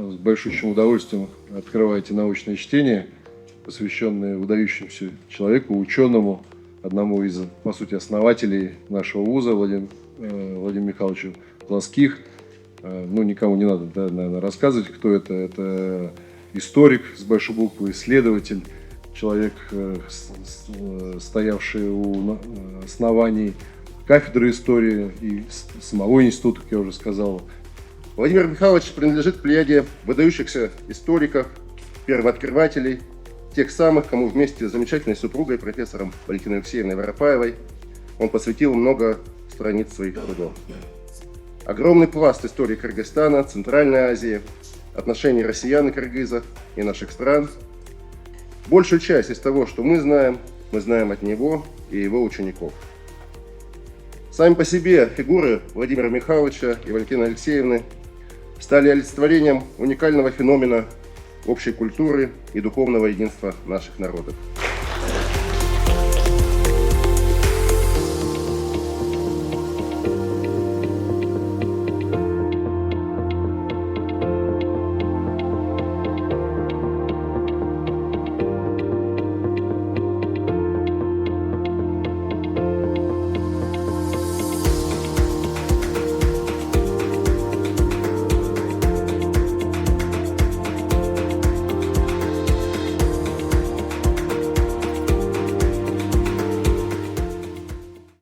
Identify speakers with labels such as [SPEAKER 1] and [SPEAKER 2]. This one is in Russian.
[SPEAKER 1] с большущим удовольствием открываете научное чтение, посвященное выдающемуся человеку, ученому, одному из, по сути, основателей нашего вуза, Владимиру Михайловичу Плоских. Ну, никому не надо, да, наверное, рассказывать, кто это. Это историк с большой буквы, исследователь, человек, стоявший у оснований кафедры истории и самого института, как я уже сказал.
[SPEAKER 2] Владимир Михайлович принадлежит к плеяде выдающихся историков, первооткрывателей, тех самых, кому вместе с замечательной супругой, профессором Валентиной Алексеевной Воропаевой, он посвятил много страниц своих трудов. Огромный пласт истории Кыргызстана, Центральной Азии, отношений россиян и кыргызов и наших стран. Большую часть из того, что мы знаем от него и его учеников. Сами по себе фигуры Владимира Михайловича и Валентины Алексеевны стали олицетворением уникального феномена общей культуры и духовного единства наших народов.